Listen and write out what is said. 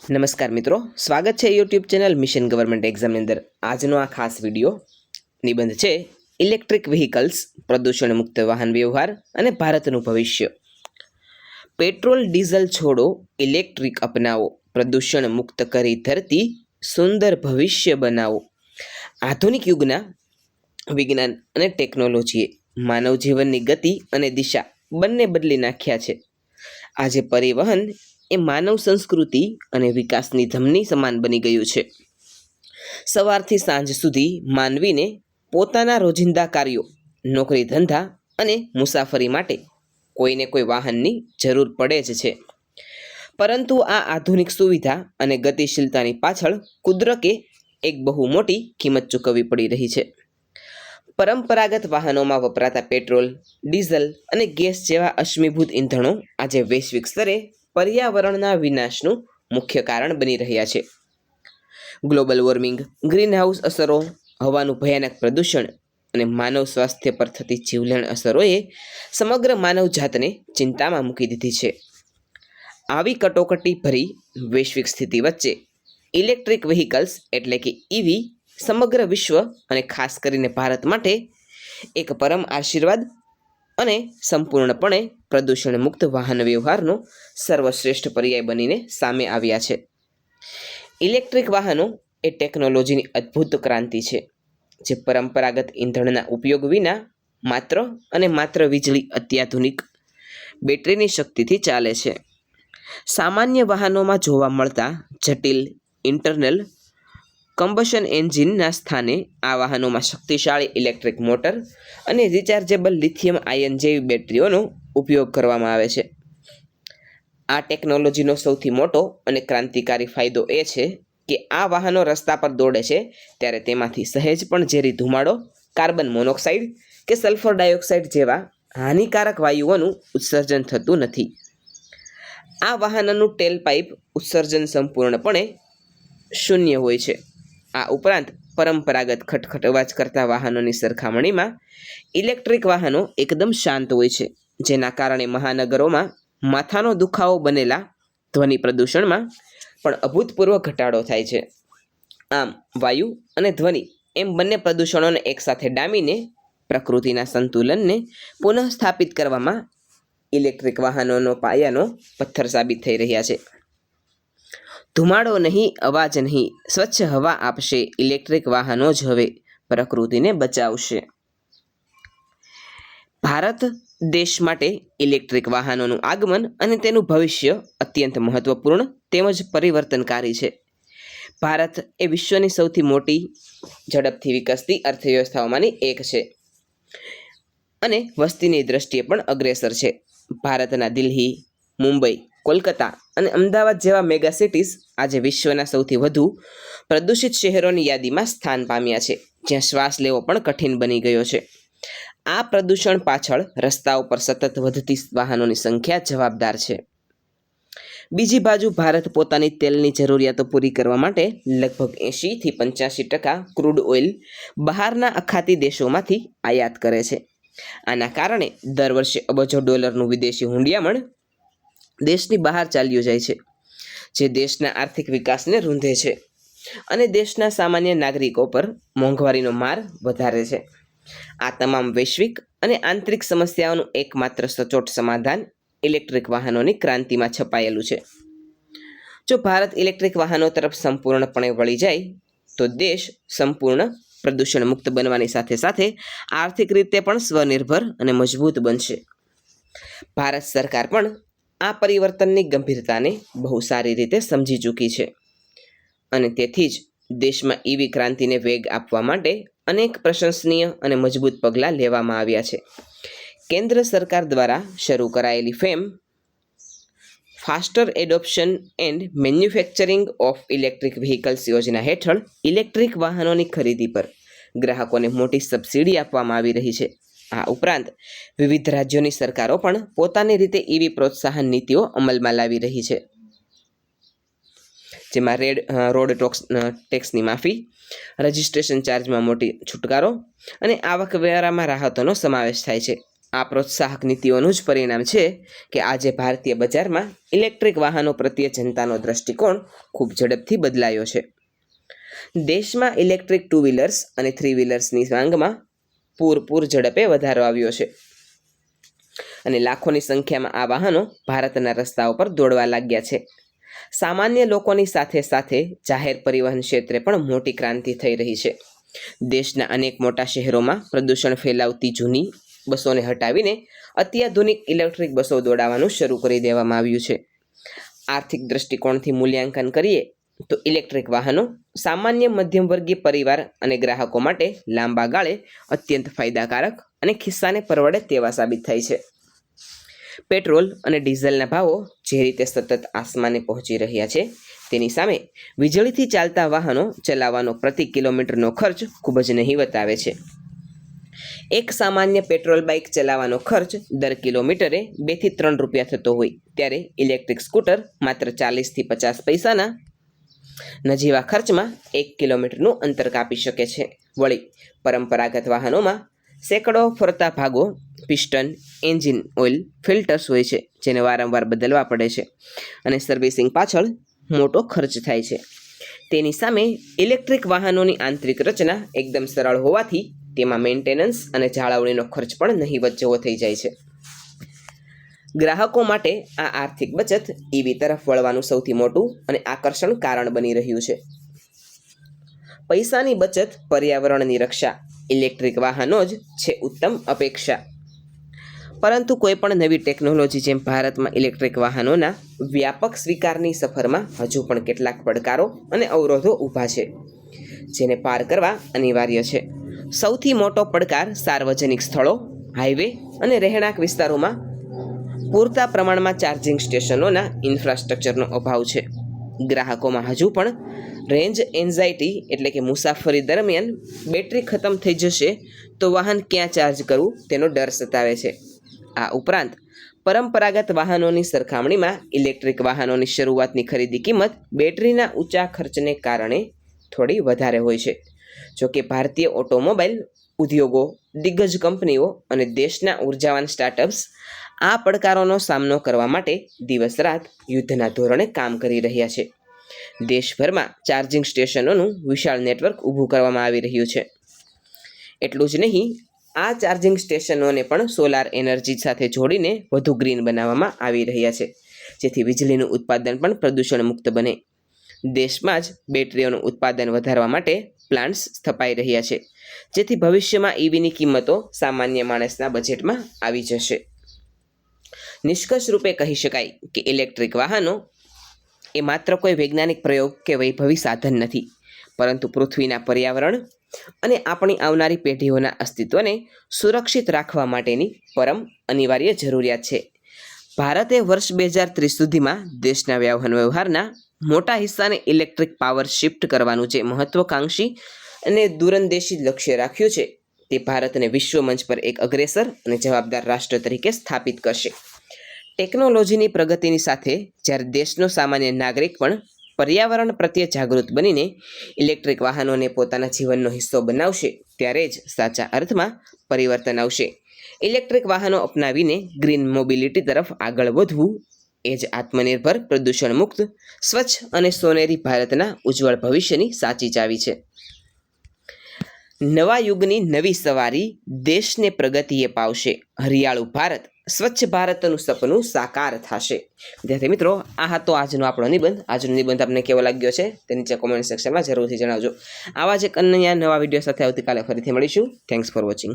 નમસ્કાર મિત્રો, સ્વાગત છે યુટ્યુબ ચેનલ મિશન ગવર્મેન્ટ એક્ઝામની અંદર. આજનો આ ખાસ વિડીયો નિબંધ છે ઇલેક્ટ્રિક વ્હીકલ્સ, પ્રદૂષણ મુક્ત વાહન વ્યવહાર અને ભારતનું ભવિષ્ય. પેટ્રોલ ડીઝલ છોડો, ઇલેક્ટ્રિક અપનાવો, પ્રદૂષણ મુક્ત કરી ધરતી સુંદર ભવિષ્ય બનાવો. આધુનિક યુગના વિજ્ઞાન અને ટેકનોલોજીએ માનવ જીવનની ગતિ અને દિશા બંને બદલી નાખ્યા છે. આજે પરિવહન એ માનવ સંસ્કૃતિ અને વિકાસની ધમની સમાન બની ગયું છે. સવારથી સાંજ સુધી માનવીને પોતાના રોજિંદા કાર્યો, નોકરી ધંધા અને મુસાફરી માટે કોઈને કોઈ વાહનની જરૂર પડે જ છે. પરંતુ આ આધુનિક સુવિધા અને ગતિશીલતાની પાછળ કુદરતે એક બહુ મોટી કિંમત ચૂકવવી પડી રહી છે. પરંપરાગત વાહનોમાં વપરાતા પેટ્રોલ, ડીઝલ અને ગેસ જેવા અશ્મિભૂત ઇંધણો આજે વૈશ્વિક સ્તરે પર્યાવરણના વિનાશનું મુખ્ય કારણ બની રહ્યા છે. ગ્લોબલ વોર્મિંગ, ગ્રીનહાઉસ અસરો, હવાનું ભયાનક પ્રદૂષણ અને માનવ સ્વાસ્થ્ય પર થતી જીવલેણ અસરોએ સમગ્ર માનવજાતને ચિંતામાં મૂકી દીધી છે. આવી કટોકટી ભરી વૈશ્વિક સ્થિતિ વચ્ચે ઇલેક્ટ્રિક વ્હીકલ્સ એટલે કે ઈવી સમગ્ર વિશ્વ અને ખાસ કરીને ભારત માટે એક પરમ આશીર્વાદ અને સંપૂર્ણપણે પ્રદૂષણ મુક્ત વાહન વ્યવહારનો સર્વશ્રેષ્ઠ પર્યાય બનીને સામે આવ્યા છે. ઇલેક્ટ્રિક વાહનો એ ટેકનોલોજીની અદ્ભુત ક્રાંતિ છે, જે પરંપરાગત ઇંધણના ઉપયોગ વિના માત્ર અને માત્ર વીજળી, અત્યાધુનિક બેટરીની શક્તિથી ચાલે છે. સામાન્ય વાહનોમાં જોવા મળતા જટિલ ઇન્ટરનલ કમ્બશન એન્જિનના સ્થાને આ વાહનોમાં શક્તિશાળી ઇલેક્ટ્રિક મોટર અને રિચાર્જેબલ લિથિયમ આયન જેવી બેટરીઓનો ઉપયોગ કરવામાં આવે છે. આ ટેકનોલોજીનો સૌથી મોટો અને ક્રાંતિકારી ફાયદો એ છે કે આ વાહનો રસ્તા પર દોડે છે ત્યારે તેમાંથી સહેજ પણ ઝેરી ધુમાડો, કાર્બન મોનોક્સાઇડ કે સલ્ફર ડાયોક્સાઇડ જેવા હાનિકારક વાયુઓનું ઉત્સર્જન થતું નથી. આ વાહનનું ટેલપાઇપ ઉત્સર્જન સંપૂર્ણપણે શૂન્ય હોય છે. આ ઉપરાંત પરંપરાગત ખટખટ અવાજ કરતા વાહનોની સરખામણીમાં ઇલેક્ટ્રિક વાહનો એકદમ શાંત હોય છે, જેના કારણે મહાનગરોમાં માથાનો દુખાવો બનેલા ધ્વનિ પ્રદૂષણમાં પણ અભૂતપૂર્વ ઘટાડો થાય છે. આમ વાયુ અને ધ્વનિ એમ બંને પ્રદૂષણોને એકસાથે ડામીને પ્રકૃતિના સંતુલનને પુનઃ સ્થાપિત કરવામાં ઇલેક્ટ્રિક વાહનોનો પાયાનો પથ્થર સાબિત થઈ રહ્યા છે. ધુમાડો નહીં, અવાજ નહીં, સ્વચ્છ હવા આપશે ઇલેક્ટ્રિક વાહનો જ હવે પ્રકૃતિને બચાવશે. ભારત દેશ માટે ઇલેક્ટ્રિક વાહનોનું આગમન અને તેનું ભવિષ્ય અત્યંત મહત્વપૂર્ણ તેમજ પરિવર્તનકારી છે. ભારત એ વિશ્વની સૌથી મોટી, ઝડપથી વિકસતી અર્થવ્યવસ્થાઓમાંની એક છે અને વસ્તીની દ્રષ્ટિએ પણ અગ્રેસર છે. ભારતના દિલ્હી, મુંબઈ, કોલકાતા અને અમદાવાદ જેવા મેગા સિટીઝ આજે વિશ્વના સૌથી વધુ પ્રદૂષિત શહેરોની યાદીમાં સ્થાન પામ્યા છે, જ્યાં શ્વાસ લેવો પણ કઠિન બની ગયો છે. આ પ્રદૂષણ પાછળ રસ્તાઓ પર સતત વધતી વાહનોની સંખ્યા જવાબદાર છે. બીજી બાજુ ભારત પોતાની તેલની જરૂરિયાતો પૂરી કરવા માટે લગભગ 80થી 85% ક્રૂડ ઓઇલ બહારના અખાતી દેશોમાંથી આયાત કરે છે. આના કારણે દર વર્ષે અબજો ડોલરનું વિદેશી હુંડિયામણ દેશની બહાર ચાલ્યું જાય છે, જે દેશના આર્થિક વિકાસને રૂંધે છે અને દેશના સામાન્ય નાગરિકો પર મોંઘવારીનો માર વધારે છે. આ તમામ વૈશ્વિક અને આંતરિક સમસ્યાઓનું એકમાત્ર સચોટ સમાધાન ઇલેક્ટ્રિક વાહનોની ક્રાંતિમાં છપાયેલું છે. જો ભારત ઇલેક્ટ્રિક વાહનો તરફ સંપૂર્ણપણે વળી જાય તો દેશ સંપૂર્ણ પ્રદૂષણ મુક્ત બનવાની સાથે સાથે આર્થિક રીતે પણ સ્વનિર્ભર અને મજબૂત બનશે. ભારત સરકાર પણ આ પરિવર્તનની ગંભીરતાને બહુ સારી રીતે સમજી ચૂકી છે અને તેથી જ દેશમાં ઈવી ક્રાંતિને વેગ આપવા માટે અનેક પ્રશંસનીય અને મજબૂત પગલાં લેવામાં આવ્યા છે. કેન્દ્ર સરકાર દ્વારા શરૂ કરાયેલી FAME, faster adoption and manufacturing of electric vehicles યોજના હેઠળ ઇલેક્ટ્રિક વાહનોની ખરીદી પર ગ્રાહકોને મોટી સબસિડી આપવામાં આવી રહી છે. આ ઉપરાંત વિવિધ રાજ્યોની સરકારો પણ પોતાની રીતે ઈવી પ્રોત્સાહન નીતિઓ અમલમાં લાવી રહી છે, જેમાં રોડ ટેક્સની માફી, રજિસ્ટ્રેશન ચાર્જમાં મોટી છુટકારો અને આવકવેરામાં રાહતોનો સમાવેશ થાય છે. આ પ્રોત્સાહક નીતિઓનું જ પરિણામ છે કે આજે ભારતીય બજારમાં ઇલેક્ટ્રિક વાહનો પ્રત્યે જનતાનો દૃષ્ટિકોણ ખૂબ ઝડપથી બદલાયો છે. દેશમાં ઇલેક્ટ્રિક 2 વ્હીલર્સ અને 3 વ્હીલર્સની માંગમાં પૂરપૂર ઝડપે વધારો આવ્યો છે અને લાખોની સંખ્યામાં આ વાહનો ભારતના રસ્તાઓ પર દોડવા લાગ્યા છે. સામાન્ય લોકોની સાથે સાથે જાહેર પરિવહન ક્ષેત્રે પણ મોટી ક્રાંતિ થઈ રહી છે. દેશના અનેક મોટા શહેરોમાં પ્રદૂષણ ફેલાવતી જૂની બસોને હટાવીને અત્યાધુનિક ઇલેક્ટ્રિક બસો દોડાવવાનું શરૂ કરી દેવામાં આવ્યું છે. આર્થિક દૃષ્ટિકોણથી મૂલ્યાંકન કરીએ તો ઇલેક્ટ્રિક વાહનો સામાન્ય મધ્યમવર્ગીય પરિવાર અને ગ્રાહકો માટે લાંબા ગાળે અત્યંત ફાયદાકારક અને ખિસ્સાને પરવડે તેવા સાબિત થાય છે. પેટ્રોલ અને ડીઝલના ભાવો જે રીતે સતત આસમાને પહોંચી રહ્યા છે તેની સામે વીજળીથી ચાલતા વાહનો ચલાવવાનો પ્રતિ કિલોમીટરનો ખર્ચ ખૂબ જ નહિવત આવે છે. એક સામાન્ય પેટ્રોલ બાઇક ચલાવવાનો ખર્ચ દર કિલોમીટરે 2 થી 3 રૂપિયા થતો હોય ત્યારે ઇલેક્ટ્રિક સ્કૂટર માત્ર 40 થી 50 પૈસાના નજીવા ખર્ચમાં 1 કિલોમીટરનું અંતર કાપી શકે છે. વળી પરંપરાગત વાહનોમાં સેંકડો ફરતા ભાગો, પિસ્ટન, એન્જિન ઓઇલ, ફિલ્ટર્સ હોય છે જેને વારંવાર બદલવા પડે છે અને સર્વિસિંગ પાછળ મોટો ખર્ચ થાય છે. તેની સામે ઇલેક્ટ્રિક વાહનોની આંતરિક રચના એકદમ સરળ હોવાથી તેમાં મેન્ટેનન્સ અને જાળવણીનો ખર્ચ પણ નહિવત જેવો થઈ જાય છે. ગ્રાહકો માટે આ આર્થિક બચત ઈવી તરફ વળવાનું સૌથી મોટું અને આકર્ષણ કારણ બની રહ્યું છે. પૈસાની બચત, પર્યાવરણની રક્ષા, ઇલેક્ટ્રિક વાહનો જ છે ઉત્તમ અપેક્ષા. પરંતુ કોઈ પણ નવી ટેકનોલોજી જેમ ભારતમાં ઇલેક્ટ્રિક વાહનોના વ્યાપક સ્વીકારની સફરમાં હજુ પણ કેટલાક પડકારો અને અવરોધો ઊભા છે જેને પાર કરવા અનિવાર્ય છે. સૌથી મોટો પડકાર સાર્વજનિક સ્થળો, હાઈવે અને રહેણાંક વિસ્તારોમાં પૂરતા પ્રમાણમાં ચાર્જિંગ સ્ટેશનોના ઇન્ફ્રાસ્ટ્રક્ચરનો અભાવ છે. ગ્રાહકોમાં હજુ પણ રેન્જ એન્ઝાઇટી એટલે કે મુસાફરી દરમિયાન બેટરી ખતમ થઈ જશે તો વાહન ક્યાં ચાર્જ કરવું તેનો ડર સતાવે છે. આ ઉપરાંત પરંપરાગત વાહનોની સરખામણીમાં ઇલેક્ટ્રિક વાહનોની શરૂઆતની ખરીદી કિંમત બેટરીના ઊંચા ખર્ચને કારણે થોડી વધારે હોય છે. જોકે ભારતીય ઓટોમોબાઈલ ઉદ્યોગો, દિગ્ગજ કંપનીઓ અને દેશના ઉર્જાવાન સ્ટાર્ટઅપ્સ આ પડકારોનો સામનો કરવા માટે દિવસ રાત યુદ્ધના ધોરણે કામ કરી રહ્યા છે. દેશભરમાં ચાર્જિંગ સ્ટેશનોનું વિશાળ નેટવર્ક ઊભું કરવામાં આવી રહ્યું છે. એટલું જ નહીં, આ ચાર્જિંગ સ્ટેશનોને પણ સોલાર એનર્જી સાથે જોડીને વધુ ગ્રીન બનાવવામાં આવી રહ્યા છે જેથી વીજળીનું ઉત્પાદન પણ પ્રદૂષણ મુક્ત બને. દેશમાં જ બેટરીઓનું ઉત્પાદન વધારવા માટે પ્લાન્ટ્સ સ્થપાઈ રહ્યા છે જેથી ભવિષ્યમાં ઈવીની કિંમતો સામાન્ય માણસના બજેટમાં આવી જશે. નિષ્કર્ષ રૂપે કહી શકાય કે ઇલેક્ટ્રિક વાહનો એ માત્ર કોઈ વૈજ્ઞાનિક પ્રયોગ કે વૈભવી સાધન નથી, પરંતુ પૃથ્વીના પર્યાવરણ અને આપણી આવનારી પેઢીઓના અસ્તિત્વને સુરક્ષિત રાખવા માટેની પરમ અનિવાર્ય જરૂરિયાત છે. ભારતે વર્ષ 2030 સુધીમાં દેશના વાહન વ્યવહારના મોટા હિસ્સાને ઇલેક્ટ્રિક પાવર શિફ્ટ કરવાનું જે મહત્વકાંક્ષી અને દૂરંદેશી લક્ષ્ય રાખ્યું છે તે ભારતને વિશ્વ મંચ પર એક અગ્રેસર અને જવાબદાર રાષ્ટ્ર તરીકે સ્થાપિત કરશે. ટેકનોલોજીની પ્રગતિની સાથે જ્યારે દેશનો સામાન્ય નાગરિક પણ પર્યાવરણ પ્રત્યે જાગૃત બનીને ઇલેક્ટ્રિક વાહનોને પોતાના જીવનનો હિસ્સો બનાવશે ત્યારે જ સાચા અર્થમાં પરિવર્તન આવશે. ઇલેક્ટ્રિક વાહનો અપનાવીને ગ્રીન મોબિલિટી તરફ આગળ વધવું એ જ આત્મનિર્ભર, પ્રદૂષણ મુક્ત, સ્વચ્છ અને સોનેરી ભારતના ઉજ્જવળ ભવિષ્યની સાચી ચાવી છે. નવા યુગની નવી સવારી દેશને પ્રગતિએ પાવશે. હરિયાળું ભારત, સ્વચ્છ ભારતનું સપનું સાકાર થશે. વિદ્યાર્થી મિત્રો, આ હતો આજનો આપણો નિબંધ. આજનો નિબંધ આપને કેવો લાગ્યો છે તે નીચે કોમેન્ટ સેક્શનમાં જરૂરથી જણાવજો. આવા જ એક અન્ય નવા વિડીયો સાથે આવતીકાલે ફરીથી મળીશું. Thanks for watching.